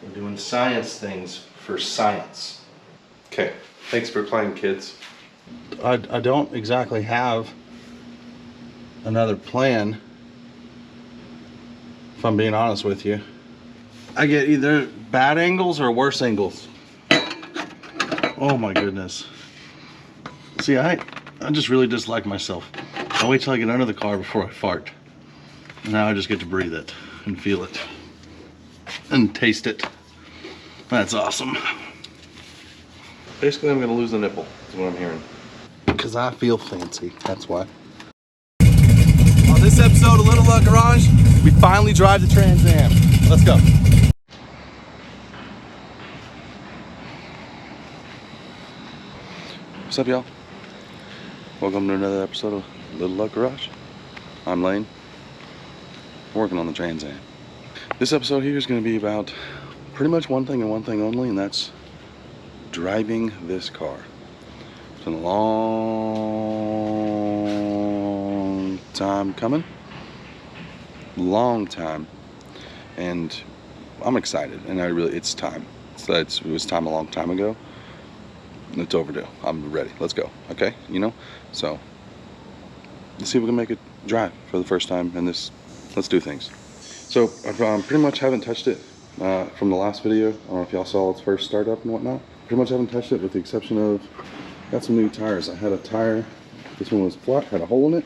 We're doing science things for science. Okay, thanks for playing, kids. I don't exactly have another plan, if I'm being honest with you. I get either bad angles or worse angles. Oh my goodness. See, I just really dislike myself. I wait till I get under the car before I fart. Now I just get to breathe it and feel it and taste it. That's awesome. Basically, I'm gonna lose a nipple, is what I'm hearing. Because I feel fancy, that's why. On this episode of Little Garage, we finally drive the Trans Am. Let's go. What's up, y'all? Welcome to another episode of Little Garage. I'm Lane. I'm working on the Trans Am. This episode here is going to be about pretty much one thing and one thing only, and that's driving this car. It's been a long time coming. Long time. And I'm excited, and it's time. It was time a long time ago. It's overdue. I'm ready. Let's go. Okay? You know? So, let's see if we can make it drive for the first time in this. Let's do things. So, I pretty much haven't touched it from the last video. I don't know if y'all saw its first startup and whatnot. Pretty much haven't touched it with the exception of, got some new tires. I had a tire, this one was flat, had a hole in it.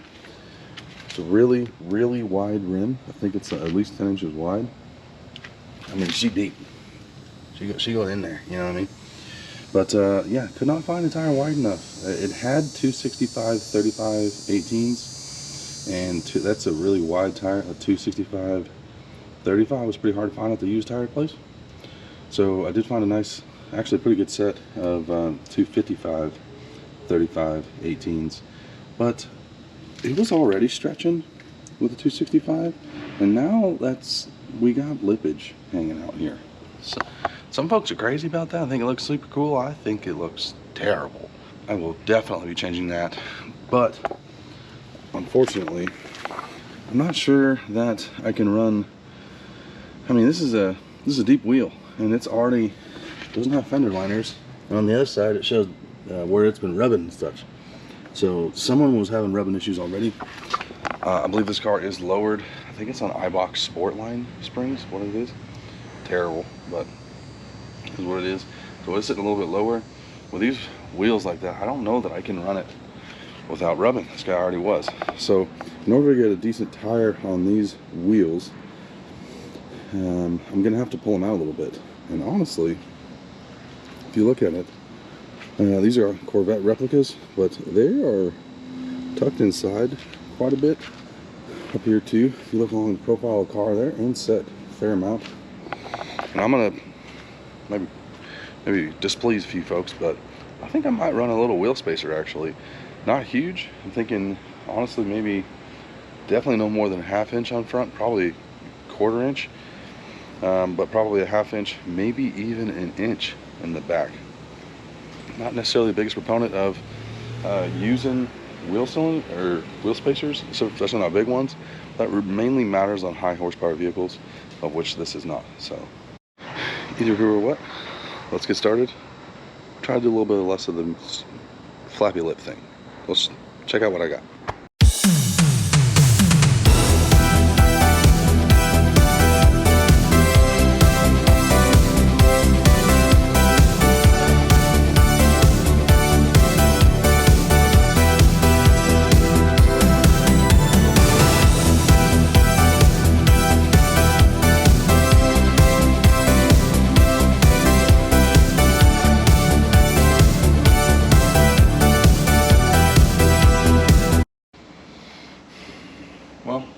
It's a really, really wide rim. I think it's at least 10 inches wide. I mean, she deep. She got in there, you know what I mean? But yeah, could not find a tire wide enough. It had 265 35 18s, and that's a really wide tire. A 265 35 was pretty hard to find at the used tire place. So I did find a nice, actually pretty good set of 255 35 18s, but it was already stretching with the 265, and now we got lippage hanging out here. So, some folks are crazy about that. I think it looks super cool. I think it looks terrible. I will definitely be changing that, but unfortunately, I'm not sure that I can run. I mean, this is a deep wheel, and it's already doesn't have fender liners. And on the other side, it shows where it's been rubbing and such. So someone was having rubbing issues already. I believe this car is lowered. I think it's on iBox Sportline springs. What it is? Terrible, but is what it is. So it's sitting a little bit lower. With these wheels like that, I don't know that I can run it without rubbing. This guy already was. So in order to get a decent tire on these wheels, I'm gonna have to pull them out a little bit. And honestly, if you look at it, these are Corvette replicas, but they are tucked inside quite a bit. Up here too, if you look along the profile of the car, they're inset a fair amount. And I'm gonna maybe displease a few folks, but I think I might run a little wheel spacer actually. Not huge. I'm thinking honestly maybe definitely no more than a ½ inch on front, probably ½ inch, but probably a ½ inch, maybe even an inch in the back. Not necessarily the biggest proponent of using wheel spacers, so especially not big ones. That mainly matters on high horsepower vehicles, of which this is not. So either who or what, let's get started. Try to do a little bit less of the flappy lip thing. Let's check out what I got.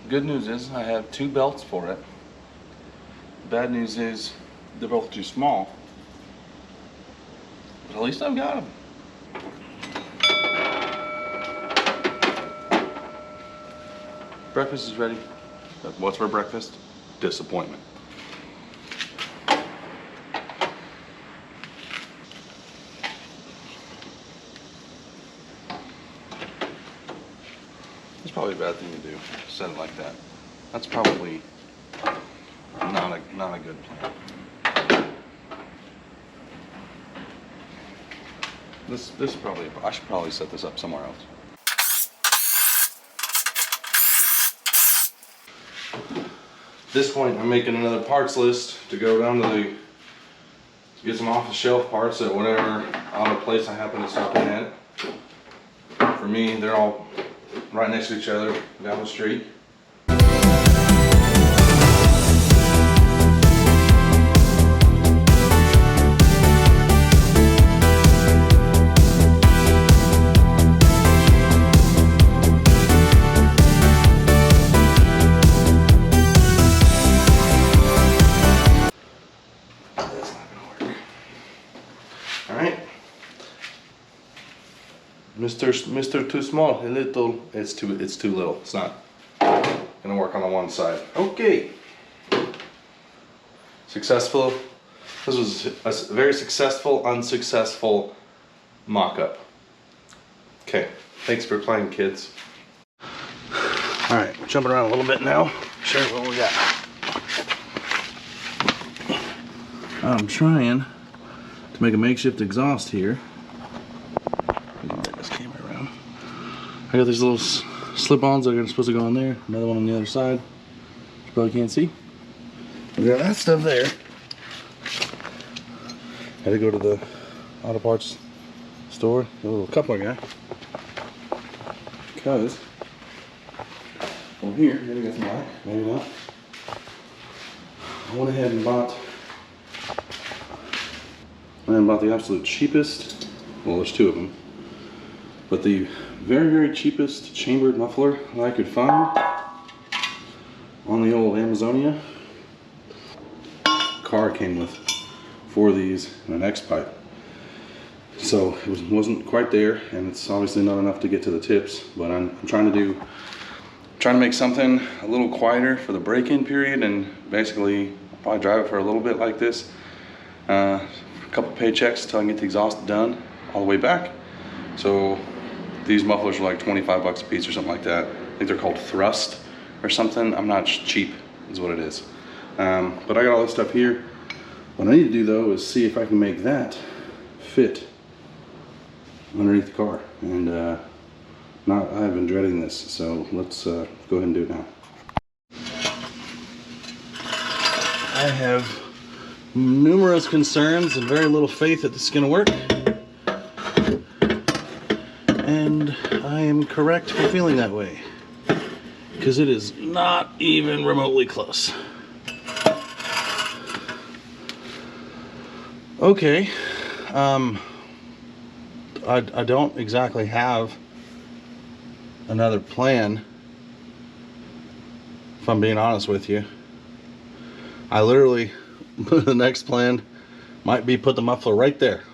Good news is I have 2 belts for it. Bad news is they're both too small, but at least I've got them. Breakfast is ready. What's for breakfast? Disappointment. It's probably a bad thing to do, set it like that. That's probably not a good plan. This probably, I should probably set this up somewhere else. At this point, I'm making another parts list to go down to get some off-the-shelf parts at whatever auto place I happen to stop in at. For me, they're all right next to each other down the street. Mr. Too Small, it's too little. It's not gonna work on the one side. Okay. Successful. This was a very successful, unsuccessful mock-up. Okay, thanks for playing, kids. All right, we're jumping around a little bit now. Show you what we got. I'm trying to make a makeshift exhaust here. I got these little slip-ons that are supposed to go on there. Another one on the other side. You probably can't see. We got that stuff there. Had to go to the auto parts store, a little coupler guy, because over here, maybe got some black, maybe not. I went ahead and bought the absolute cheapest. Well, there's two of them, but the very cheapest chambered muffler that I could find on the old Amazonia. Car came with 4 of these and an X pipe, so it wasn't quite there, and it's obviously not enough to get to the tips. But I'm trying to make something a little quieter for the break-in period, and basically I'll probably drive it for a little bit like this, a couple paychecks until I can get the exhaust done all the way back. So these mufflers are like 25 bucks a piece or something like that. I think they're called Thrust or something. I'm not cheap, is what it is. But I got all this stuff here. What I need to do though is see if I can make that fit underneath the car. And I've been dreading this, so let's go ahead and do it now. I have numerous concerns and very little faith that this is going to work. And I am correct for feeling that way, because it is not even remotely close. Okay, I don't exactly have another plan, if I'm being honest with you. I literally, the next plan might be put the muffler right there.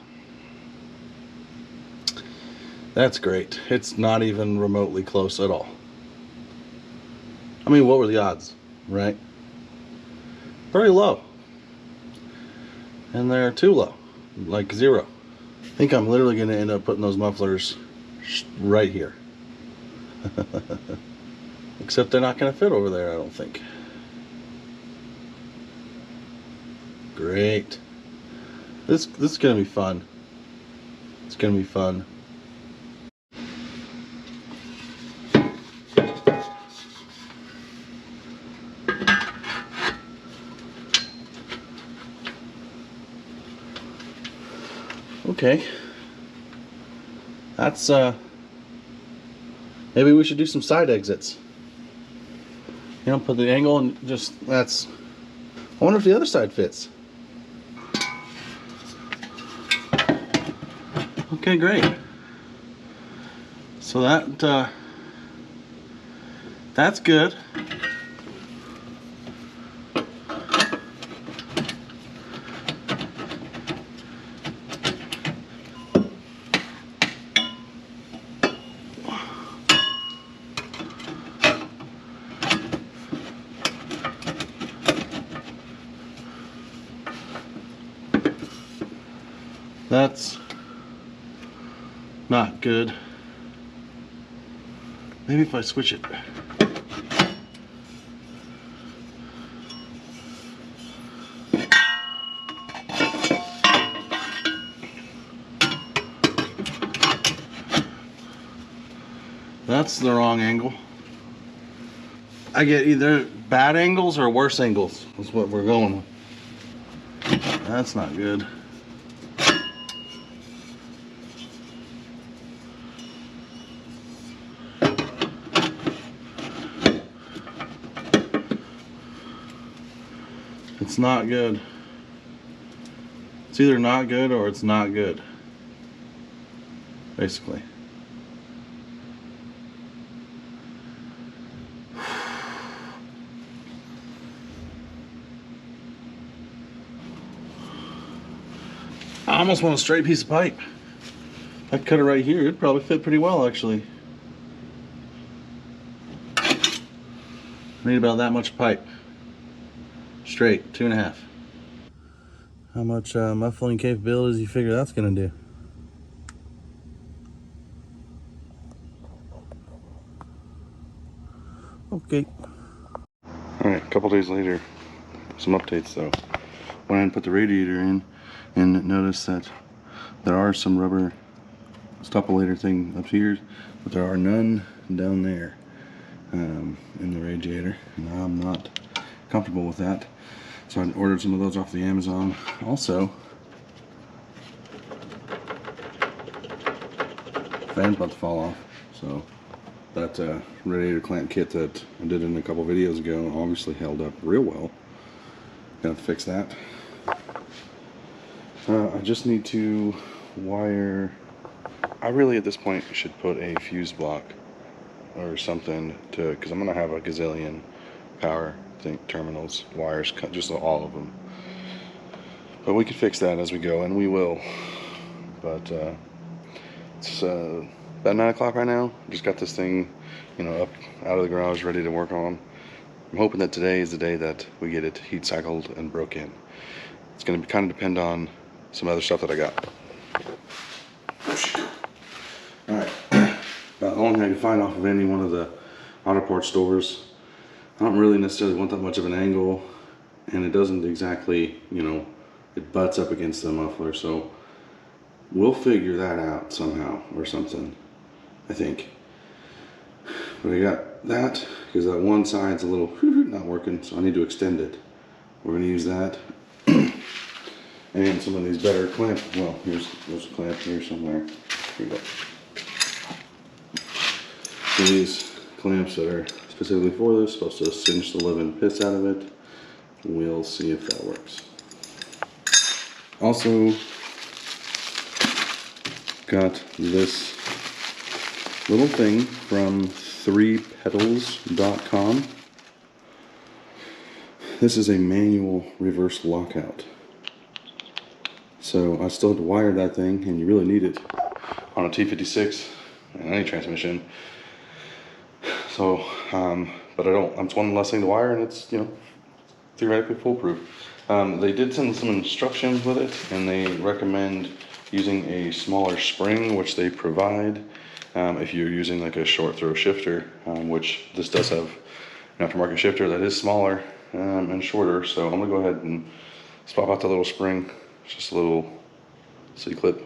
That's great. It's not even remotely close at all. I mean, what were the odds, right? Very low. And they're too low, like 0. I think I'm literally going to end up putting those mufflers right here. Except they're not going to fit over there, I don't think. Great. This is going to be fun. It's going to be fun. Okay, that's maybe we should do some side exits. You know, put the angle and just, I wonder if the other side fits. Okay, great. So that's good. That's not good. Maybe if I switch it. That's the wrong angle. I get either bad angles or worse angles. That's what we're going with. That's not good. It's not good. It's either not good or it's not good. Basically. I almost want a straight piece of pipe. If I cut it right here, it'd probably fit pretty well actually. I need about that much pipe. Straight, 2.5. How much muffling capabilities you figure that's gonna do? Okay. Alright, a couple days later, some updates though. Went and put the radiator in and noticed that there are some rubber stoplighter thing up here, but there are none down there in the radiator, and I'm not comfortable with that. So I ordered some of those off the Amazon. Also, fan's about to fall off, so that radiator clamp kit that I did in a couple videos ago obviously held up real well. Gotta fix that. I just need to wire. I really at this point should put a fuse block or something to, because I'm gonna have a gazillion power terminals, wires, just all of them. But we can fix that as we go, and we will. But it's about 9 o'clock right now. Just got this thing, you know, up out of the garage, ready to work on. I'm hoping that today is the day that we get it heat cycled and broke in. It's going to kind of depend on some other stuff that I got. Alright, about the only thing I can find off of any one of the auto parts stores. I don't really necessarily want that much of an angle, and it doesn't exactly, you know, it butts up against the muffler, so we'll figure that out somehow or something, I think. But I got that because that one side's a little not working, so I need to extend it. We're going to use that. And some of these better clamp, well, there's a clamp here somewhere. Here we go. So these clamps that are specifically for this, supposed to cinch the living piss out of it. We'll see if that works. Also got this little thing from 3petals.com. This is a manual reverse lockout. So I still had to wire that thing, and you really need it on a T56 and any transmission. So, but I don't. It's one less thing to wire, and it's, you know, theoretically foolproof. They did send some instructions with it, and they recommend using a smaller spring, which they provide if you're using like a short throw shifter, which this does have an aftermarket shifter that is smaller and shorter. So I'm gonna go ahead and swap out the little spring. It's just a little C-clip.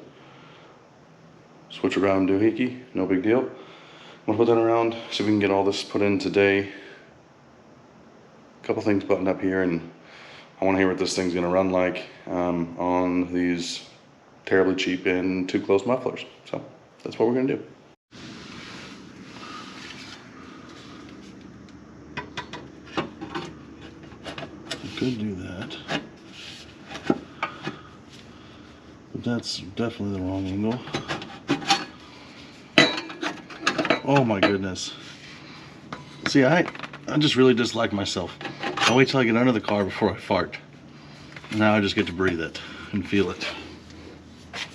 Switch around doohickey, no big deal. I'm gonna put that around, see if we can get all this put in today. A couple things buttoned up here, and I want to hear what this thing's gonna run like on these terribly cheap and too close mufflers. So that's what we're gonna do. I could do that, but that's definitely the wrong angle. Oh my goodness. See, I just really dislike myself. I wait till I get under the car before I fart. Now I just get to breathe it and feel it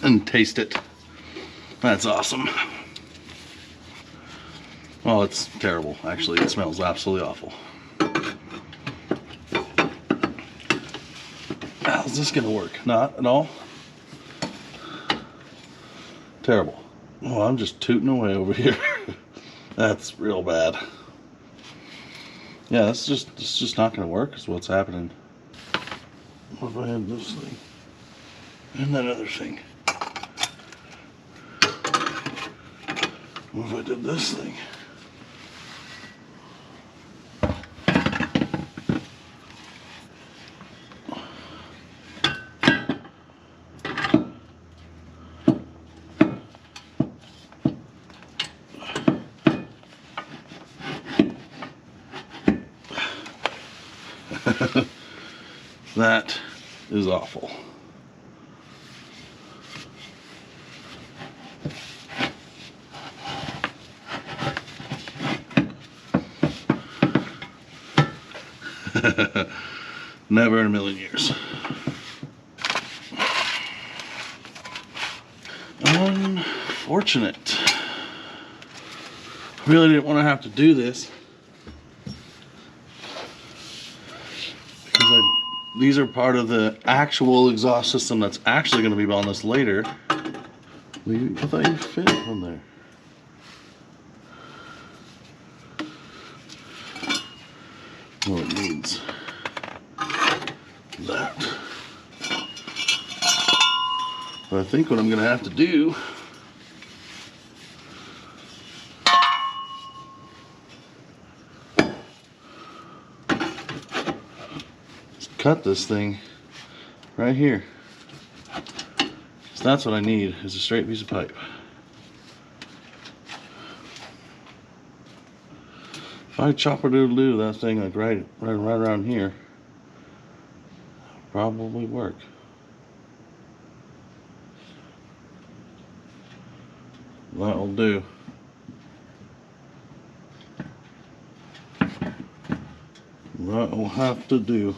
and taste it. That's awesome. Well, it's terrible, actually. It smells absolutely awful. How's this gonna work? Not at all. Terrible. Oh, I'm just tooting away over here. That's real bad. Yeah, it's just not gonna work is what's happening. What if I had this thing and that other thing? What if I did this thing? That is awful. Never in a million years. Unfortunate. Really didn't want to have to do this because these are part of the actual exhaust system that's actually going to be on this later. I thought you fit on there. Well, it needs that. But I think what I'm going to have to do is cut this thing right here. So that's what I need, is a straight piece of pipe. If I chopper doodle do that thing like right around here, probably work. That'll do. That will have to do.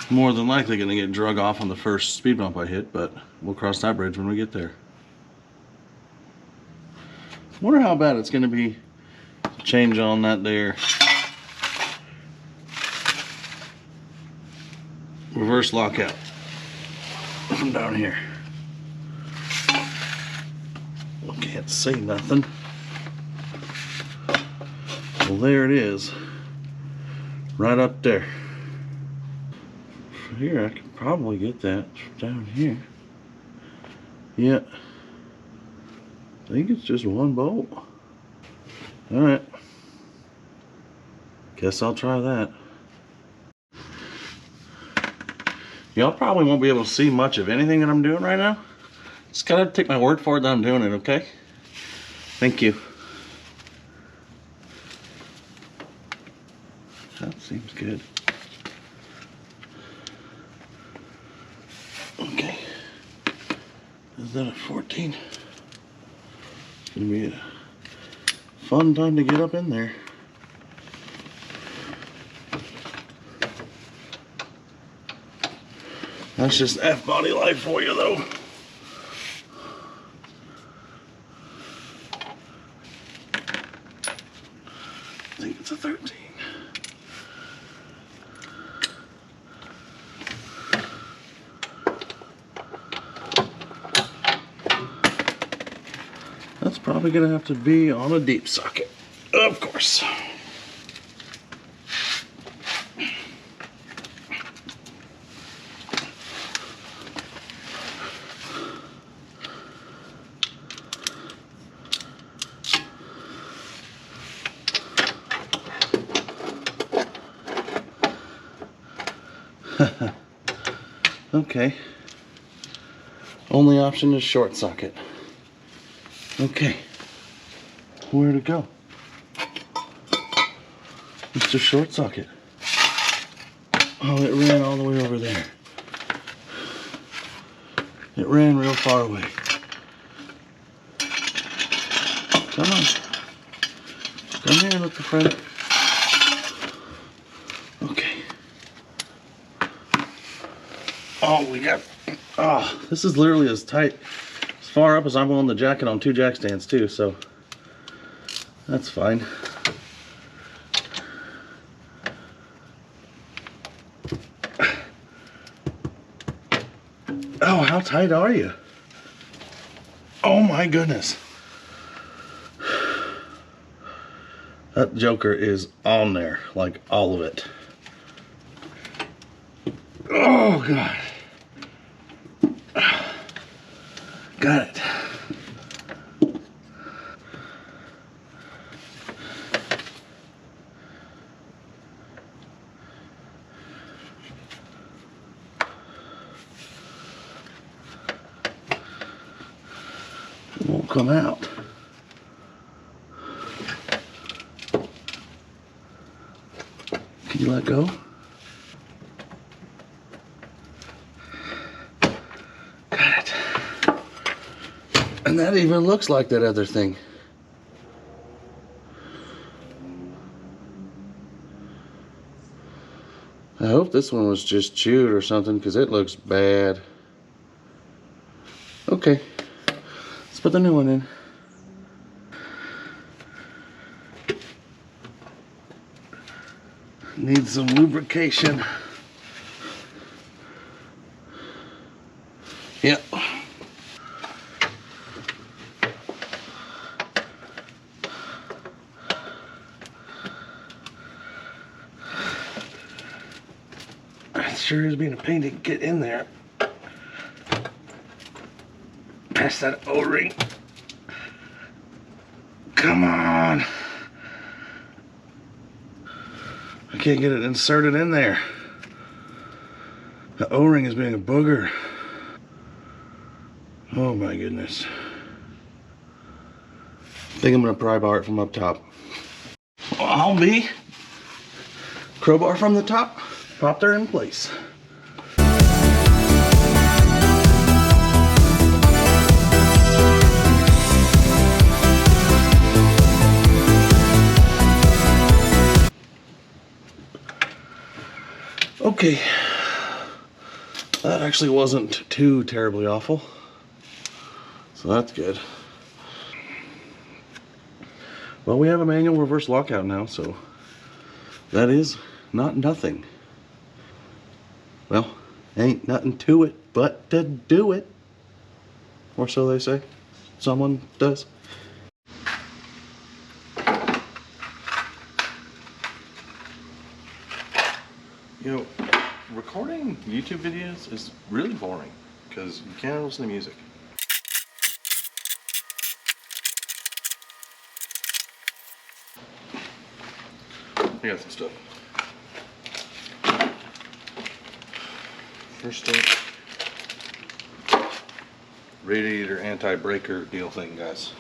More than likely going to get drug off on the first speed bump I hit, but we'll cross that bridge when we get there. Wonder how bad it's going to be to change on that there reverse lockout from down here. Can't see nothing. Well, there it is, right up there. Here, I could probably get that down here. Yeah, I think it's just one bolt. All right, guess I'll try that. Y'all probably won't be able to see much of anything that I'm doing right now. Just gotta take my word for it that I'm doing it, okay? Thank you. That seems good. Okay. Is that a 14? It's gonna be a fun time to get up in there. That's just F-body life for you, though. I think it's a 13. That's probably gonna have to be on a deep socket, of course. Okay. Only option is short socket. Okay. Where to go? It's a short socket. Oh, it ran all the way over there. It ran real far away. Come on. Come here, little friend. Okay. Oh, we got, oh, this is literally as tight, as far up as I'm willing to jack it on 2 jack stands too, so that's fine. Oh, how tight are you? Oh my goodness. That joker is on there, like all of it. Oh God. Got it. It won't come out. go. Got it. And that even looks like that other thing. I hope this one was just chewed or something because it looks bad. Okay, let's put the new one in. Needs some lubrication. Yep. It sure is being a pain to get in there. Past that O-ring. Come on. I can't get it inserted in there. The O-ring is being a booger. Oh my goodness. I think I'm gonna pry bar it from up top. I'll be. Crowbar from the top, pop her in place. Okay, that actually wasn't too terribly awful, so that's good. Well, we have a manual reverse lockout now, so that is not nothing. Well, ain't nothing to it but to do it, or so they say. Someone does. You know, recording YouTube videos is really boring because you can't listen to music. I got some stuff. First up, radiator anti-breaker deal thing, guys.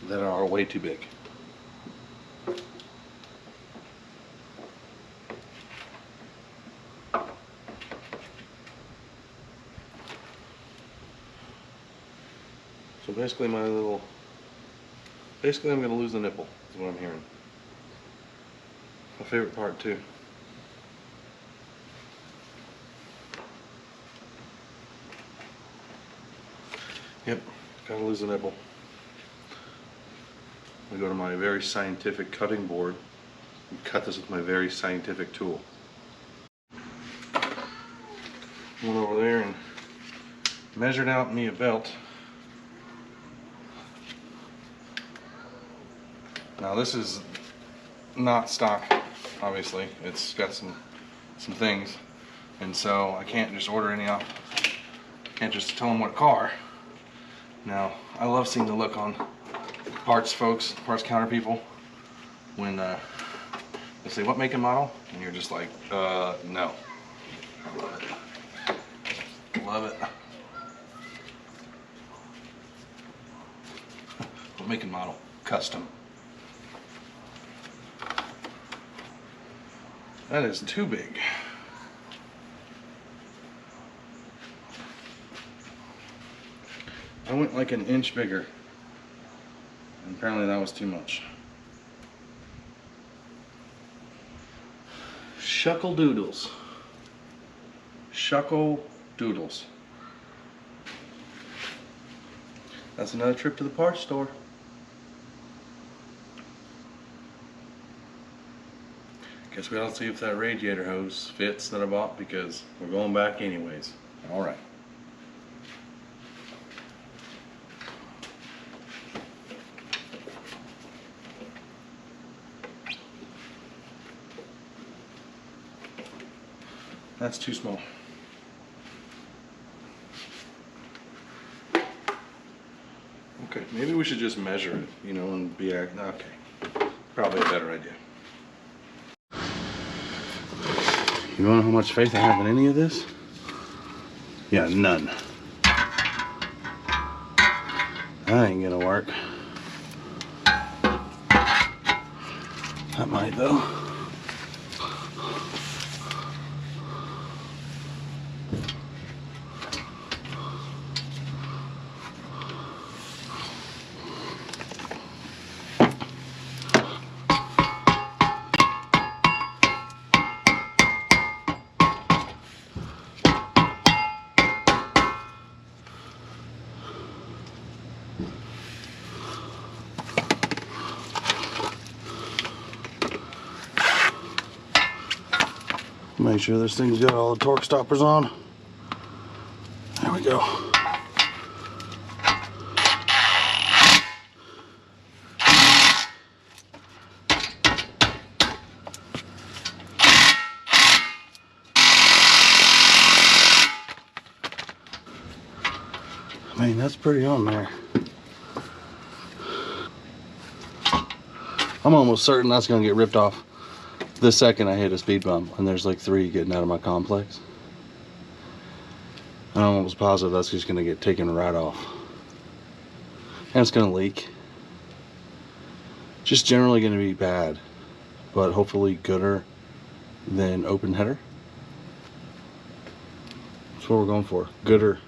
That are way too big. So basically I'm gonna lose the nipple, is what I'm hearing. My favorite part too. Yep, gotta lose the nipple. I go to my very scientific cutting board and cut this with my very scientific tool. Went over there and measured out me a belt. Now this is not stock, obviously. It's got some things, and so I can't just order any off. Can't just tell them what car. Now I love seeing the look on parts folks, parts counter people, when they say what make and model, and you're just like, no. I love it. Love it. What make and model? Custom. That is too big. I went like an inch bigger, and apparently that was too much. Shuckle doodles. Shuckle doodles. That's another trip to the parts store. Guess we ought to see if that radiator hose fits that I bought, because we're going back anyways. Alright. That's too small. Okay, maybe we should just measure it, you know, and be okay. Probably a better idea. You wanna know how much faith I have in any of this? Yeah, none. That ain't gonna work. That might though. Make sure this thing's got all the torque stoppers on. There we go. I mean, that's pretty on there. I'm almost certain that's gonna get ripped off the second I hit a speed bump, and there's like 3 getting out of my complex. I'm almost positive that's just gonna get taken right off. And it's gonna leak. Just generally gonna be bad, but hopefully gooder than open header. That's what we're going for. Gooder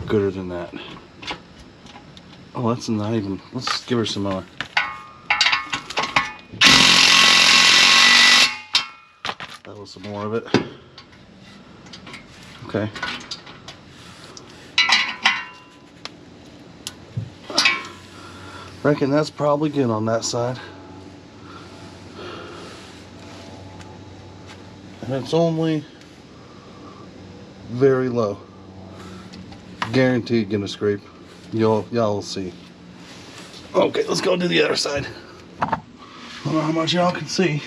than that. Oh, that's not even, let's give her some more. That was some more of it. Okay. Reckon that's probably good on that side. And it's only very low. Guaranteed gonna scrape. Y'all will see. Okay, let's go to the other side. I don't know how much y'all can see.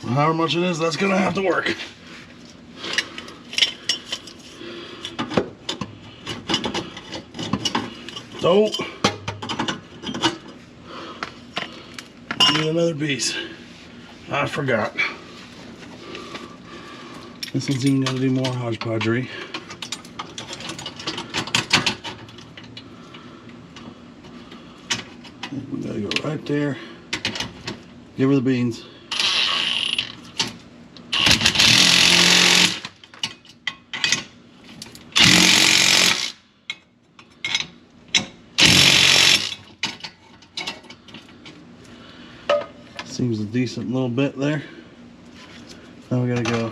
However much it is, that's gonna have to work. So, need another piece. I forgot. This one's even gotta do more hodgepodgery. We gotta go right there. Give her the beans. Seems a decent little bit there. Now we gotta go.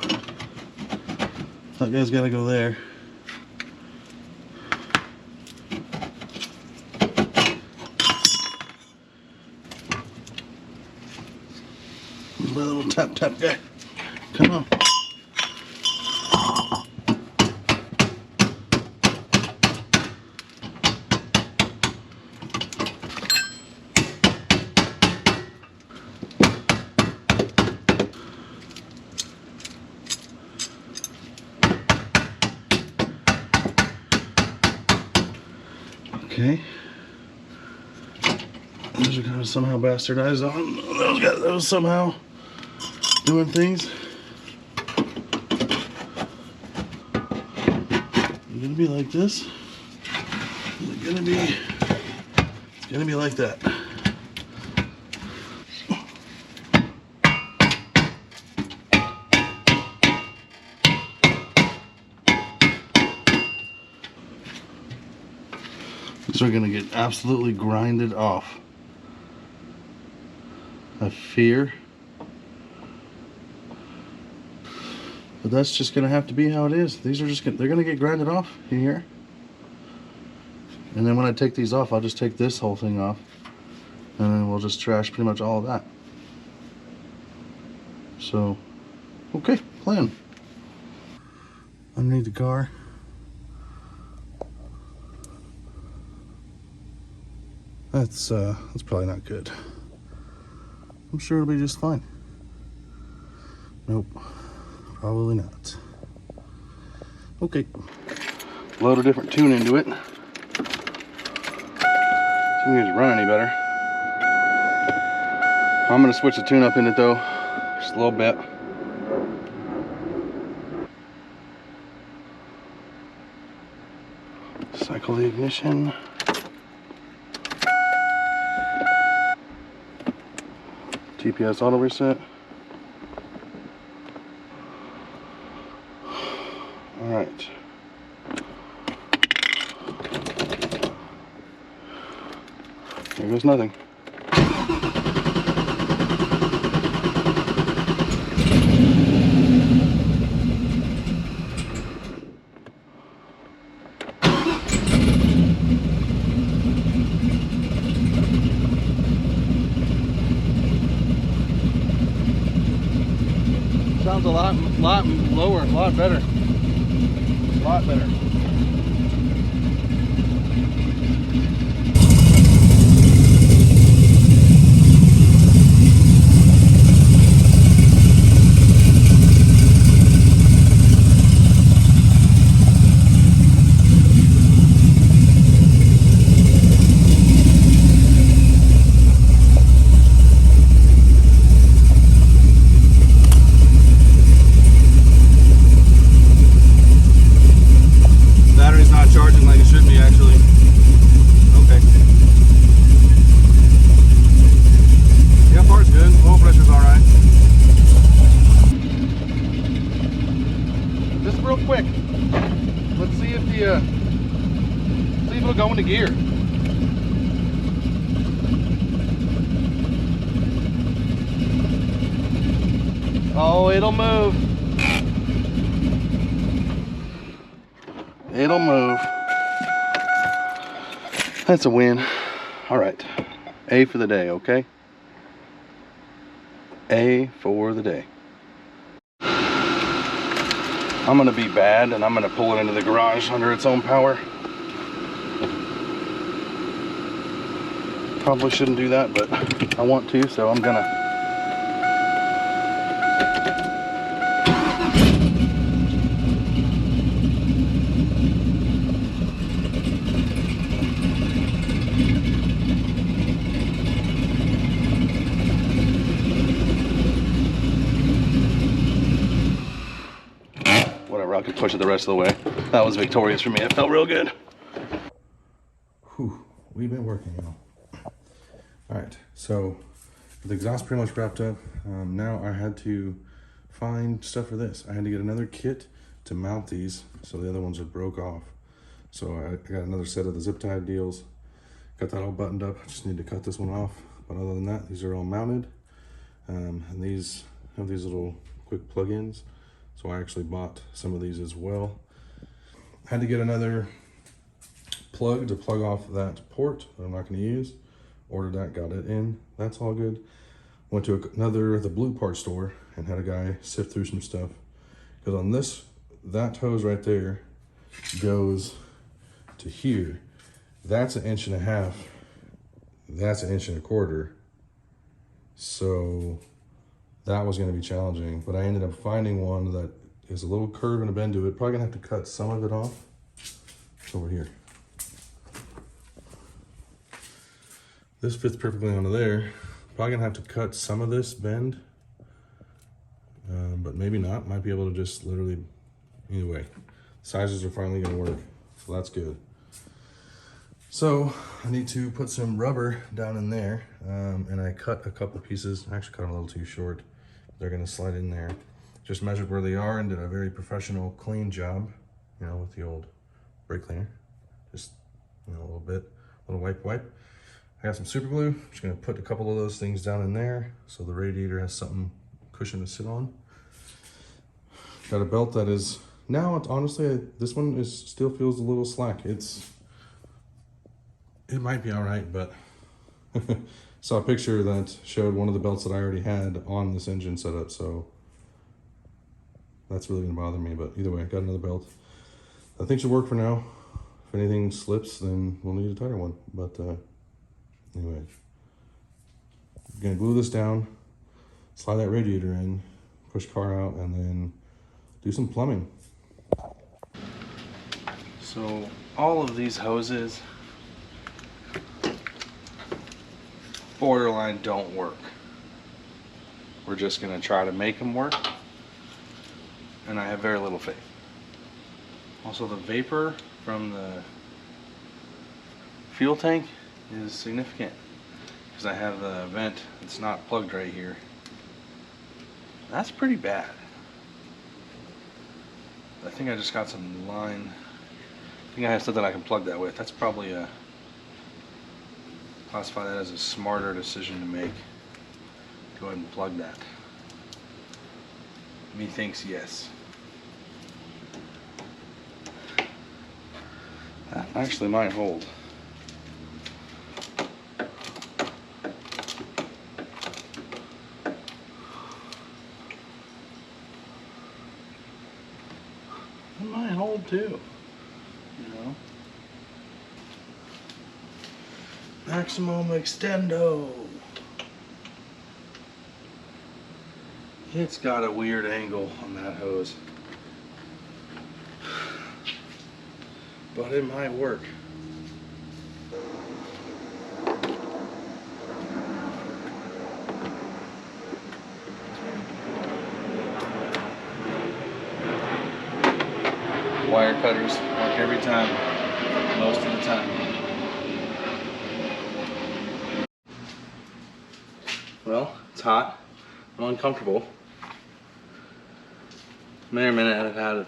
That guy's gotta go there. That little tap guy. Come on. Okay. Those are kind of somehow bastardized on. Those somehow doing things. It's gonna be like this. It's gonna be like that. These are gonna get absolutely grinded off. I fear. But that's just gonna have to be how it is. These are just they're gonna get grinded off here. And then when I take these off, I'll just take this whole thing off. And then we'll just trash pretty much all of that. So, okay, plan. Underneath the car. That's probably not good. I'm sure it'll be just fine. Nope, probably not. Okay. Load a different tune into it. See if we can run any better. I'm gonna switch the tune up in it though, just a little bit. Cycle the ignition. GPS auto reset. All right. There goes nothing. Sounds a lot lower, a lot better. A lot better. Charging like it should be, actually. Okay. Yeah, part's good. Oil pressure's all right. Just real quick. Let's see if it'll go into gear. Oh, it'll move. It'll move. That's a win. All right. A for the day, okay? A for the day. I'm gonna be bad and I'm gonna pull it into the garage under its own power. Probably shouldn't do that, but I want to, so I'm gonna. Whatever, I could push it the rest of the way. That was victorious for me. It felt real good. Whew, we've been working, y'all. All right, so the exhaust pretty much wrapped up. Now I had to find stuff for this. I had to get another kit to mount these, so the other ones are broke off. So I got another set of the zip tie deals. Got that all buttoned up. I just need to cut this one off. But other than that, these are all mounted. And these have these little quick plug-ins. So I actually bought some of these as well. Had to get another plug to plug off that port that I'm not going to use. Ordered that, got it in. That's all good. Went to the blue part store and had a guy sift through some stuff. Because on this, that hose right there goes to here. That's 1.5 inches. That's 1.25 inches. So that was going to be challenging, but I ended up finding one that is a little curve and a bend to it. Probably gonna have to cut some of it off. It's over here. This fits perfectly onto there. Probably gonna have to cut some of this bend, but maybe not. Might be able to just literally, either way. Sizes are finally gonna work, so that's good. So I need to put some rubber down in there, and I cut a couple pieces. I actually cut them a little too short. They're gonna slide in there. Just measured where they are and did a very professional clean job, you know, with the old brake cleaner. Just, you know, a little wipe. I got some super glue. I'm just gonna put a couple of those things down in there so the radiator has something cushion to sit on. Got a belt that is, now it's honestly, this one still feels a little slack. It might be all right, but saw a picture that showed one of the belts that I already had on this engine setup, so that's really gonna bother me. But either way, I got another belt. I think should work for now. If anything slips, then we'll need a tighter one. But anyway, I'm gonna glue this down, slide that radiator in, push car out, and then do some plumbing. So all of these hoses borderline don't work. We're just gonna try to make them work, and I have very little faith. Also, the vapor from the fuel tank is significant. because I have the vent that's not plugged right here. That's pretty bad. I think I just got some line. I think I have something I can plug that with. That's probably a, classify that as a smarter decision to make. Go ahead and plug that. Methinks yes. That actually might hold. It might hold too, you know. Maximum extendo. It's got a weird angle on that hose, but it might work. Wire cutters work every time, most of the time. Well, it's hot. I'm uncomfortable. May or may not have had an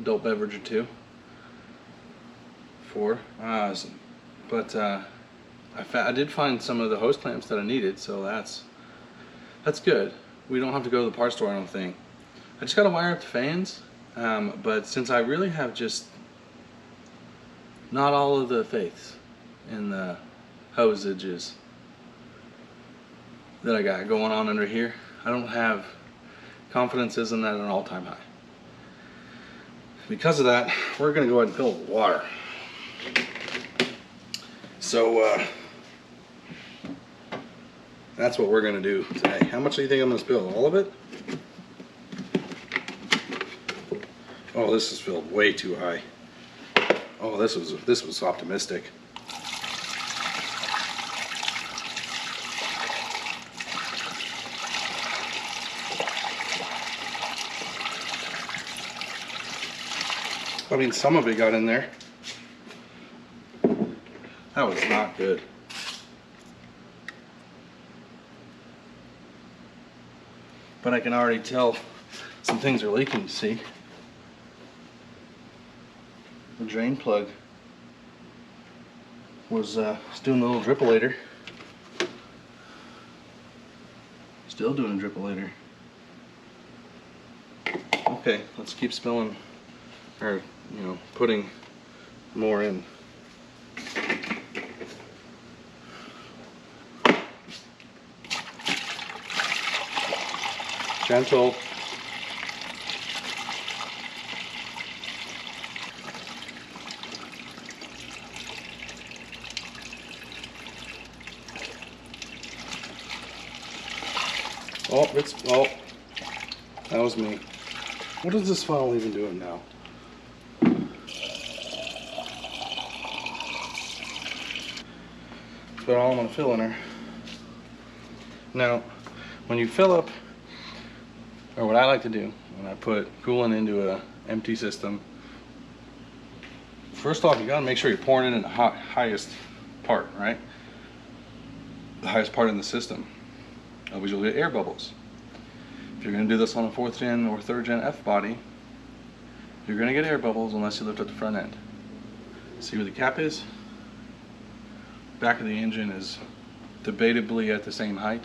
adult beverage or two. 4. But I did find some of the hose clamps that I needed, so that's good. We don't have to go to the parts store, I don't think. I just got to wire up the fans, but since I really have just not all of the faiths in the hosages that I got going on under here, I don't have confidence isn't at an all-time high. Because of that, we're going to go ahead and fill it with water. So that's what we're going to do today. How much do you think I'm going to spill? All of it? Oh, this is filled way too high. Oh, this was optimistic. I mean, some of it got in there. That was not good. But I can already tell some things are leaking, you see. The drain plug was doing the little drippolator. Still doing a drippolator. Okay, let's keep spilling, or putting more in. Gentle. Oh, that was me. What is this funnel even doing now? That's all I'm gonna fill in her. Now, when you fill up, or what I like to do when I put coolant into a empty system, first off, you gotta make sure you're pouring it in the highest part, right? The highest part in the system. Otherwise you'll get air bubbles. If you're gonna do this on a 4th gen or 3rd gen F body, you're gonna get air bubbles unless you lift up the front end. See where the cap is? Back of the engine is debatably at the same height.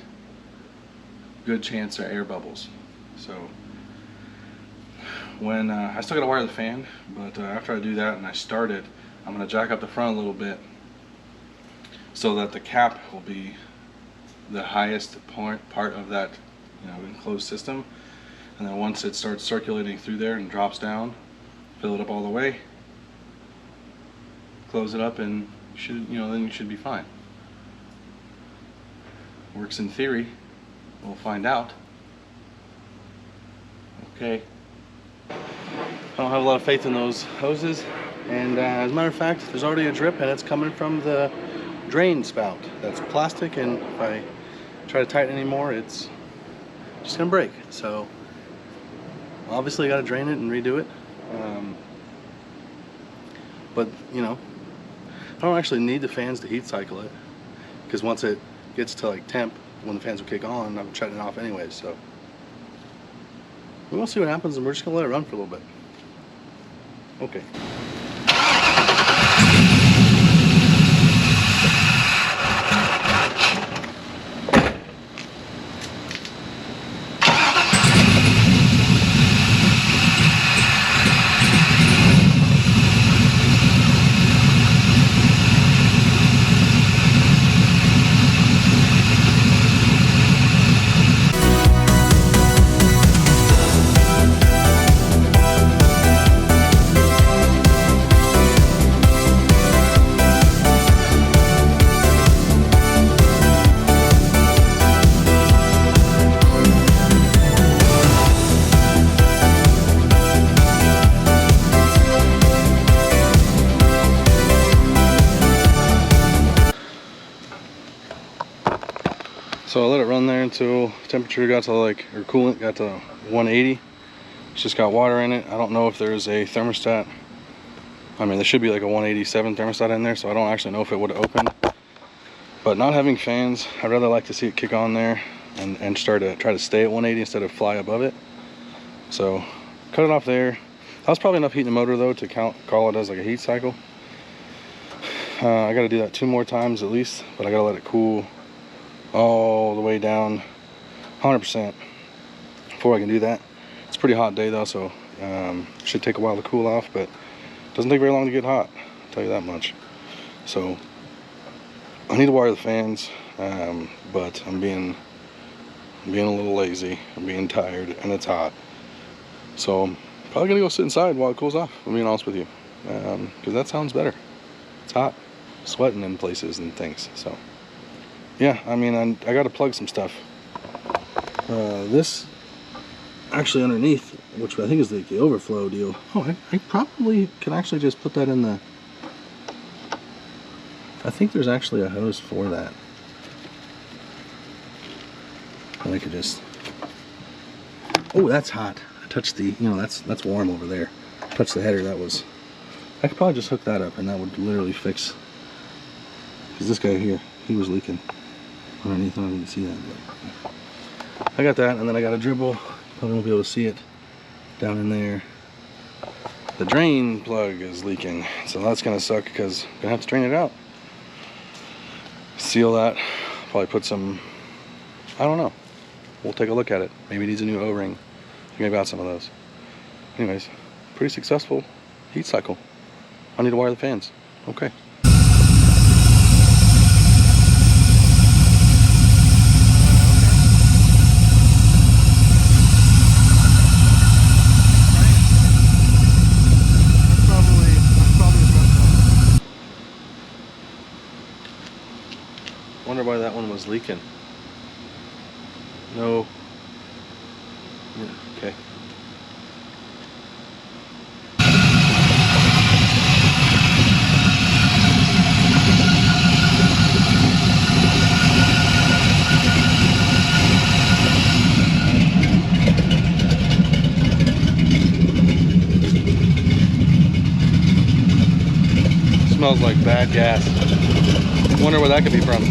Good chance there are air bubbles. So when I still gotta wire the fan, but after I do that and I start it, I'm gonna jack up the front a little bit so that the cap will be the highest part of that enclosed system, and then once it starts circulating through there and drops down, fill it up all the way, close it up, and then you should be fine. Works in theory. We'll find out. Okay. I don't have a lot of faith in those hoses, and as a matter of fact, there's already a drip, and it's coming from the drain spout. That's plastic, and if I try to tighten anymore, it's just gonna break. So obviously I gotta drain it and redo it. But I don't actually need the fans to heat cycle it, because once it gets to like temp, when the fans will kick on, I'm shutting it off anyways, so. We'll see what happens, and we're just gonna let it run for a little bit. Okay. So I let it run there until temperature got to like, or coolant got to 180. It's just got water in it. I don't know if there's a thermostat. I mean, there should be like a 187 thermostat in there, so I don't actually know if it would have opened. But not having fans, I'd rather like to see it kick on there and try to stay at 180 instead of fly above it. So cut it off there. That was probably enough heat in the motor though to call it as like a heat cycle. I got to do that 2 more times at least, but I got to let it cool all the way down 100% before I can do that. It's a pretty hot day though, so should take a while to cool off, but it doesn't take very long to get hot, I'll tell you that much. So I need to wire the fans, but I'm being a little lazy, I'm being tired, and it's hot. So I'm probably gonna go sit inside while it cools off, I'm being honest with you, because that sounds better. It's hot, sweating in places and things. So yeah, I mean, I got to plug some stuff. This actually underneath, which I think is the overflow deal. Oh, I probably can actually just put that in the. I think there's actually a hose for that. And I could just. Oh, that's hot. I touched the. You know, that's warm over there. Touched the header. That was. I could probably just hook that up, and that would literally fix. Because this guy here, he was leaking underneath. I don't know if you can see that, but I got that, and then I got a dribble. Probably won't be able to see it down in there. The drain plug is leaking, so that's gonna suck because I'm gonna have to drain it out. Seal that. Probably put some. I don't know. We'll take a look at it. Maybe it needs a new O-ring. I think I got some of those. Anyways, pretty successful heat cycle. I need to wire the fans. Okay. Wonder why that one was leaking. No. Yeah, okay. Smells like bad gas. Wonder where that could be from.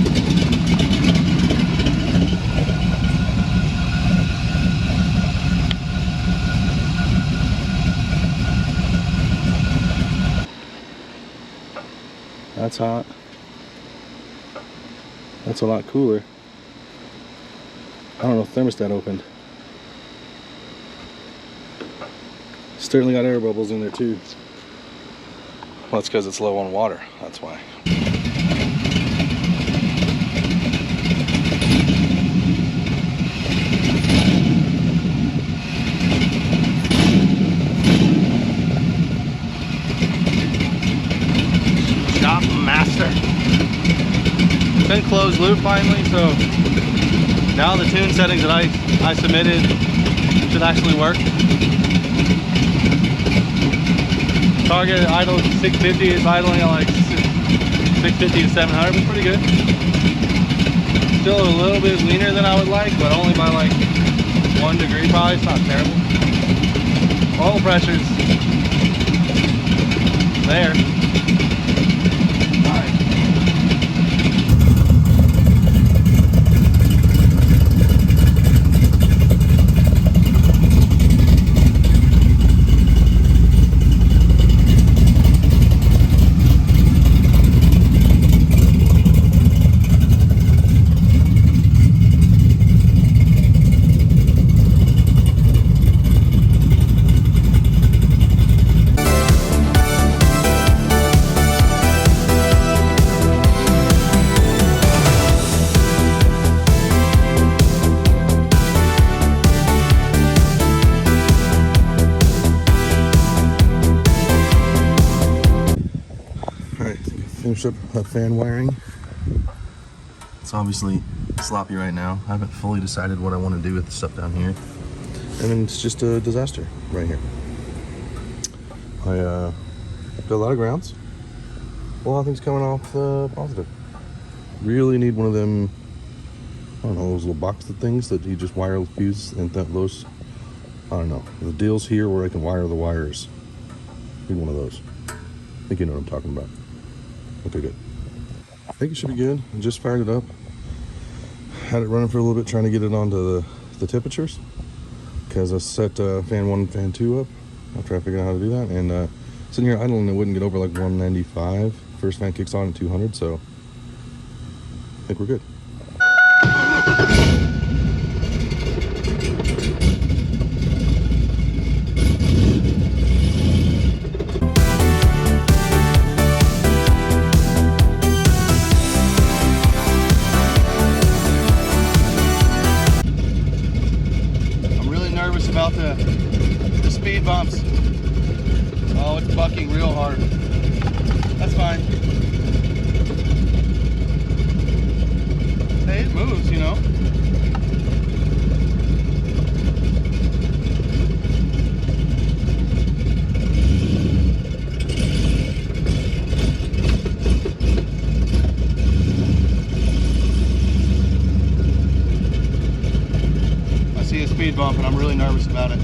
That's hot. That's a lot cooler. I don't know if the thermostat opened. Certainly got air bubbles in there too. Well, that's because it's low on water. That's why. Been closed loop finally, so now the tune settings that I submitted should actually work. Target idle 650 is idling at like 650 to 700, but pretty good. Still a little bit leaner than I would like, but only by like 1 degree probably. It's not terrible. Oil pressure's there. finish up that fan wiring. It's obviously sloppy right now. I haven't fully decided what I want to do with the stuff down here. And then it's just a disaster right here. I got a lot of grounds. A lot of things coming off positive. Really need one of them, I don't know, those little boxed things that you just wire fuse and those. I don't know. The deal's here where I can wire the wires. Need one of those. I think you know what I'm talking about. Okay, good. I think it should be good. I just fired it up. Had it running for a little bit, trying to get it onto the temperatures. Because I set fan 1 and fan 2 up after I figured out how to do that. And sitting here idling, it wouldn't get over like 195. First fan kicks on at 200, so I think we're good. About the speed bumps. Oh, it's bucking real hard. That's fine. Hey, it moves, you know. I see a speed bump and I'm really nervous about it.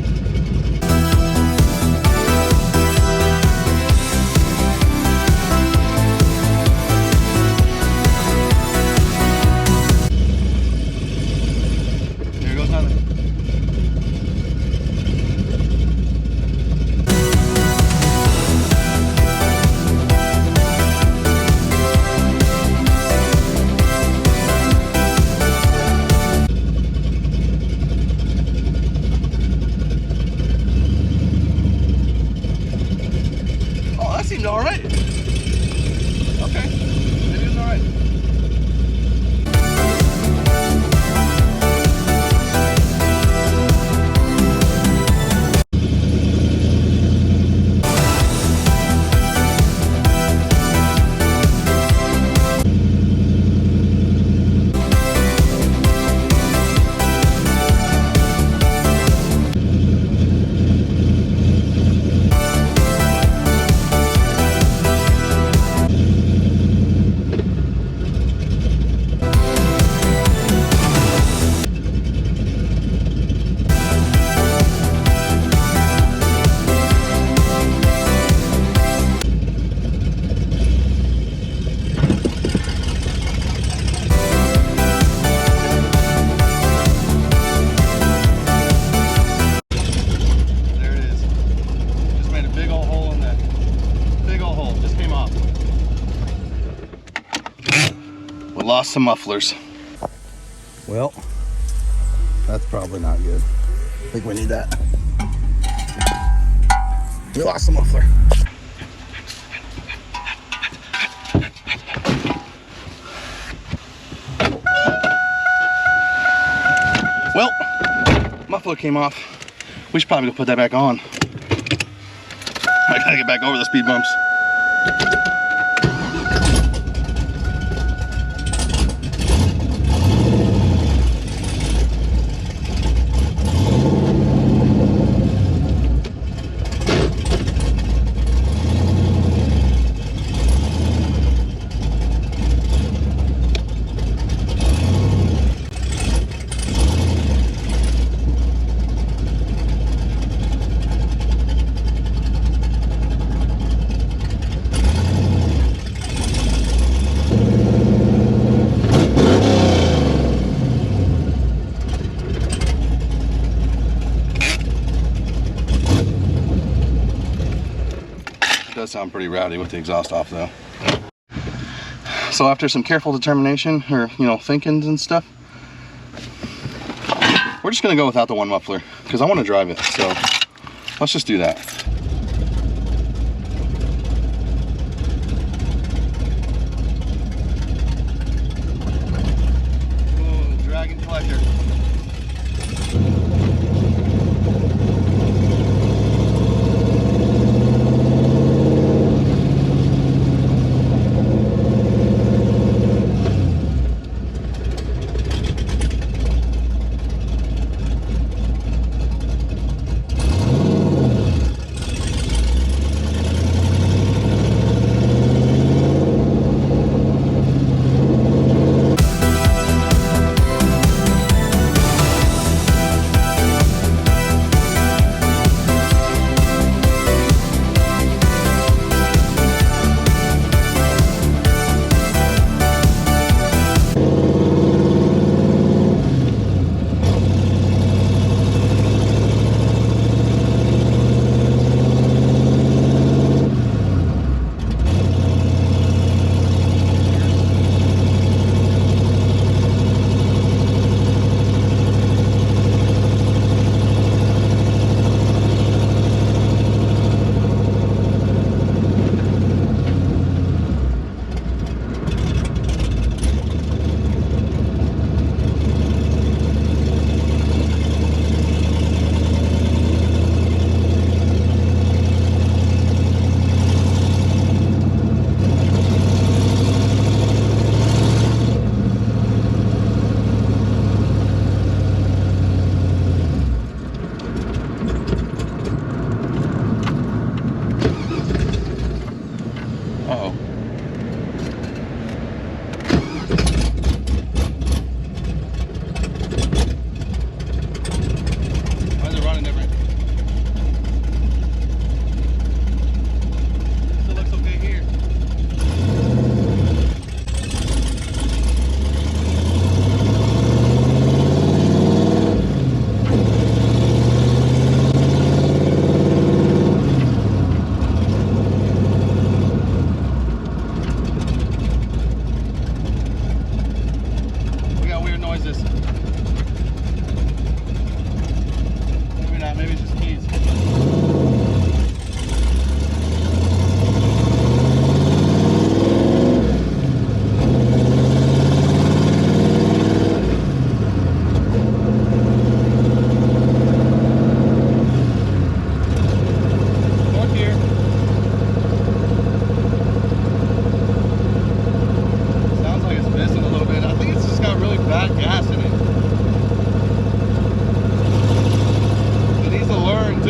There goes nothing. Seemed all right. Okay, maybe it was all right. Lost some mufflers. Well, that's probably not good. I think we need that. We lost the muffler. Well, muffler came off. We should probably go put that back on. I gotta get back over the speed bumps. Does sound pretty rowdy with the exhaust off though. So after some careful determination, or thinkings and stuff, we're just gonna go without the one muffler because I want to drive it. So let's just do that. Ooh, dragon collector.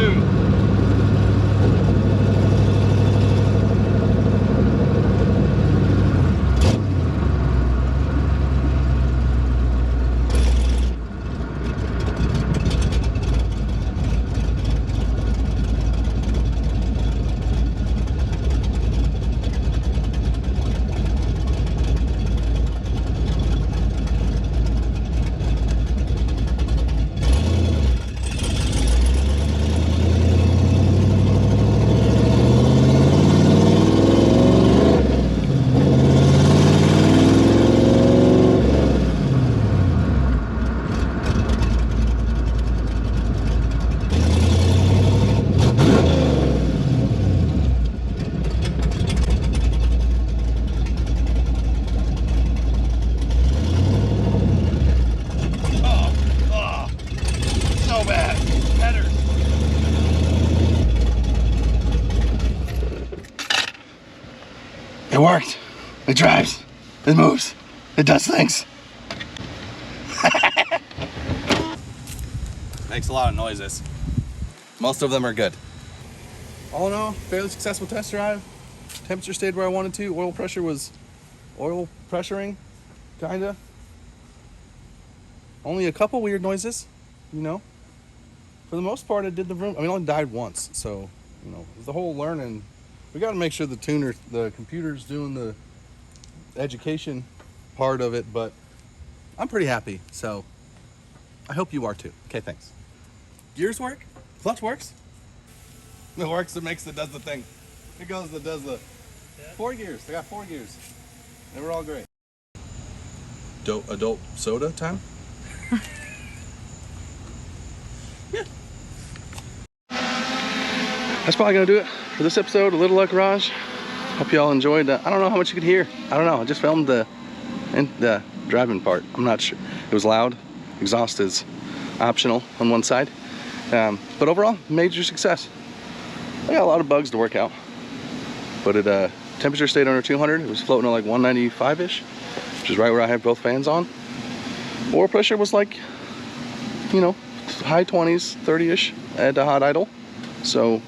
soon. It worked. It drives. It moves. It does things. Makes a lot of noises. Most of them are good. All in all, fairly successful test drive. Temperature stayed where I wanted to. Oil pressure was oil pressuring, kinda. Only a couple weird noises, you know. For the most part, it did the room. I mean, it only died once, so you know, the whole learning. We got to make sure the computer's doing the education part of it, but I'm pretty happy, so I hope you are too. Okay, thanks. Gears work? Clutch works? It works, it does the thing. It goes, it does the 4 gears. I got 4 gears. They were all great. Adult soda time? Yeah. That's probably gonna do it for this episode of Little Luck Garage. Hope you all enjoyed. I don't know how much you could hear. I don't know. I just filmed the driving part. I'm not sure. It was loud. Exhaust is optional on one side. But overall, major success. I got a lot of bugs to work out. But it temperature stayed under 200. It was floating at like 195-ish, which is right where I have both fans on. Oil pressure was like, you know, high 20s, 30-ish at a hot idle. So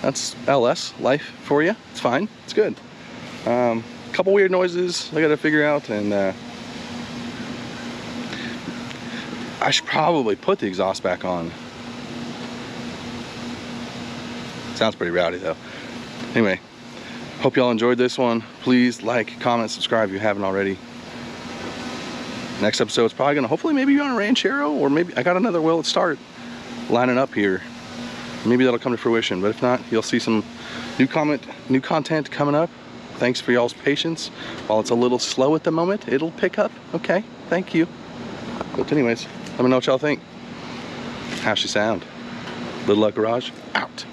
that's LS life for you. It's fine. It's good. Couple weird noises I got to figure out, and I should probably put the exhaust back on. Sounds pretty rowdy though. Anyway, hope y'all enjoyed this one. Please like, comment, subscribe if you haven't already. Next episode's probably gonna hopefully maybe be on a Ranchero, or maybe I got another will at start lining up here. Maybe that'll come to fruition, but if not, you'll see some new content coming up. Thanks for y'all's patience. While it's a little slow at the moment, it'll pick up. Okay, thank you. But anyways, let me know what y'all think. How's she sound? Little Luck Garage, out.